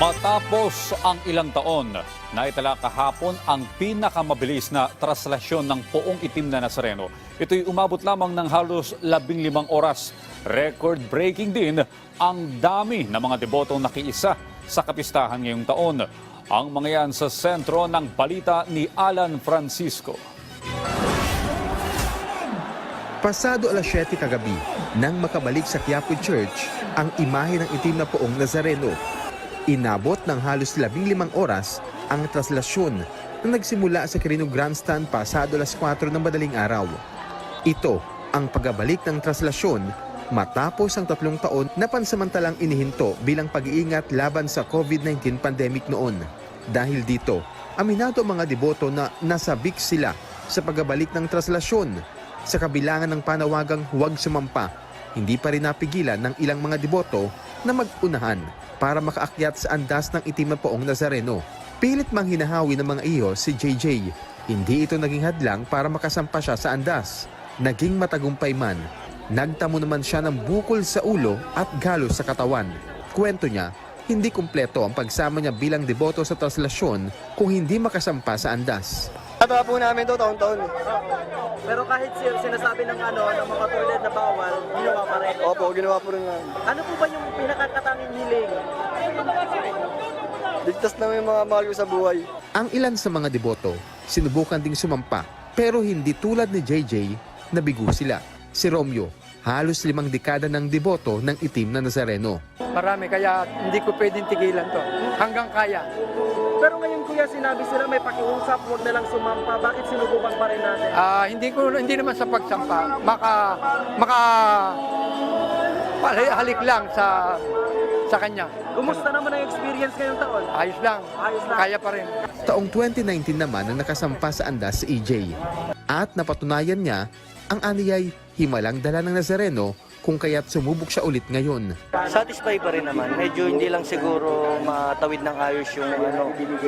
Matapos ang ilang taon, naitala kahapon ang pinakamabilis na traslasyon ng poong itim na Nazareno. Ito'y umabot lamang ng halos 15 oras. Record-breaking din ang dami ng mga debotong nakiisa sa kapistahan ngayong taon. Ang mga yan sa sentro ng balita ni Alan Francisco. Pasado alas 7 kagabi, nang makabalik sa Quiapo Church ang imahe ng itim na poong Nazareno. Inabot ng halos 15 oras ang traslasyon na nagsimula sa Quirino Grandstand pasado alas 4 ng madaling araw. Ito ang pagbabalik ng traslasyon matapos ang 3 taon na pansamantalang inihinto bilang pag-iingat laban sa COVID-19 pandemic noon. Dahil dito, aminado ang mga deboto na nasabik sila sa pagbabalik ng traslasyon. Sa kabilangan ng panawagang huwag sumampa, hindi pa rin napigilan ng ilang mga deboto na mag-unahan para makaakyat sa andas ng itim na poong Nazareno. Pilit mang hinahawi ng mga iyo si JJ. Hindi ito naging hadlang para makasampa siya sa andas. Naging matagumpay man. Nagtamo naman siya ng bukol sa ulo at galos sa katawan. Kwento niya, hindi kumpleto ang pagsama niya bilang deboto sa traslasyon kung hindi makasampa sa andas. Ginagawa po namin ito taon-taon. Pero kahit sinasabi ng ng mga toilet na bawal, ginawa pa rin. Opo, ginawa po rin namin. Ano po ba yung pinakakatanging hiling? Ligtas na yung mga mahal ko sa buhay. Ang ilan sa mga deboto, sinubukan ding sumampa pero hindi tulad ni JJ, nabigo sila. Si Romeo, halos 5 dekada ng deboto ng itim na Nazareno. Marami, kaya hindi ko pwedeng tigilan to. Hanggang kaya. Pero ngayon kuya, sinabi sila may pakiusap, huwag na lang sumampa. Bakit sinubukan pa rin natin? Hindi naman sa pagsampa. Halik lang sa kanya. Kumusta naman ang experience ngayong taon? Ayos lang. Ayos lang. Kaya pa rin. Taong 2019 naman ang nakasampa sa andas si EJ. At napatunayan niya ang aniyay himalang dala ng Nazareno kung kaya't sumubok siya ulit ngayon. Satisfy pa rin naman. Medyo hindi lang siguro matawid ng ayos yung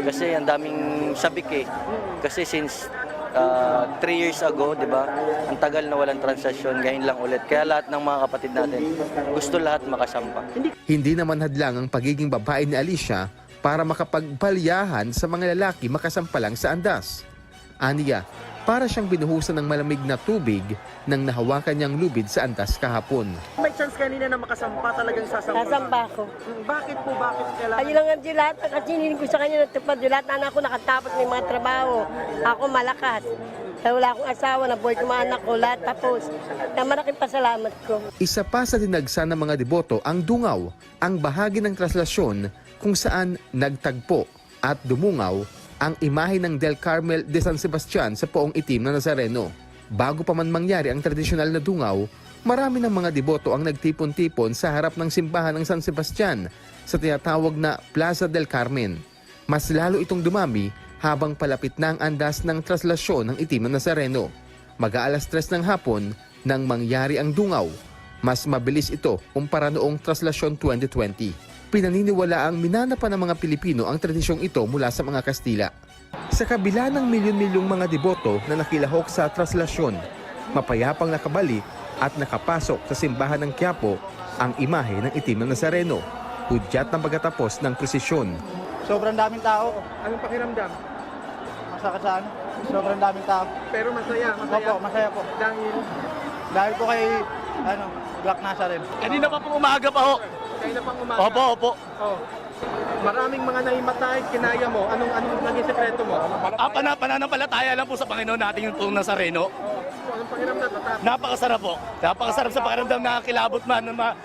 kasi ang daming sabik eh. Kasi since 3 years ago, di ba? Ang tagal na walang transaksyon, ngayon lang ulit. Kaya lahat ng mga kapatid natin, gusto lahat makasampa. Hindi naman hadlang ang pagiging babae ni Alicia para makapagbalyahan sa mga lalaki makasampalang sa andas. Aniya, para siyang binuhusan ng malamig na tubig nang nahawakan niyang lubid sa andas kahapon. May chance kanina na makasampa, talagang sasampa. Sasamba ako. Bakit po? Bakit kailangan? Ayun lang ang lahat. Kasi hiniling ko sa kanya natupad. Lahat na anak ko nakatapos may mga trabaho. Ako malakas. Kaya wala akong asawa, nabuhay ko mga anak ko. Lahat tapos. Kaya malaking pasalamat ko. Isa pa sa dinagsa ng mga deboto ang dungaw, ang bahagi ng traslasyon kung saan nagtagpo at dumungaw ang imahe ng Del Carmel de San Sebastian sa poong itim na Nazareno. Bago pa man mangyari ang tradisyonal na dungaw, marami ng mga deboto ang nagtipon-tipon sa harap ng simbahan ng San Sebastian sa tinatawag na Plaza del Carmen. Mas lalo itong dumami habang palapit na ang andas ng traslasyon ng itim na Nazareno. Mag-aalas 3 ng hapon nang mangyari ang dungaw. Mas mabilis ito kumpara noong traslasyon 2020. Pinaniniwala ang minana pa ng mga Pilipino ang tradisyong ito mula sa mga Kastila. Sa kabila ng milyon-milyong mga deboto na nakilahok sa traslasyon, mapayapang nakabalik at nakapasok sa simbahan ng Quiapo ang imahe ng itim na Nazareno, hudyat ng pagkatapos ng prosesyon. Sobrang daming tao. Anong pakiramdam? Masakasaan. Sobrang daming tao. Pero masaya. Opo, masaya po. Dahil po kay Black Nazareth. Kanina pa po umaga pa ho. Kaya na pang umaga. Opo. Oh. Maraming mga naimatay, kinaya mo. Anong naging sekreto mo? Pananampalataya lang po sa Panginoon natin yung pong Nazareno. So, anong pakiramdam? Napakasarap po. Napakasarap sa pakiramdam na kilabot man na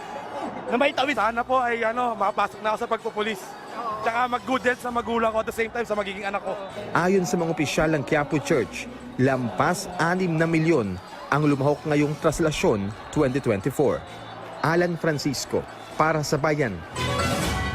may tawid. Sana po ay makapasok na ako sa pagpupulis. Tsaka mag-good health sa magulang ko at the same time sa magiging anak ko. Ayon sa mga opisyal ng Quiapo Church, lampas 6 na milyon ang lumahok ngayong traslasyon 2024. Alan Francisco, para sa Bayan.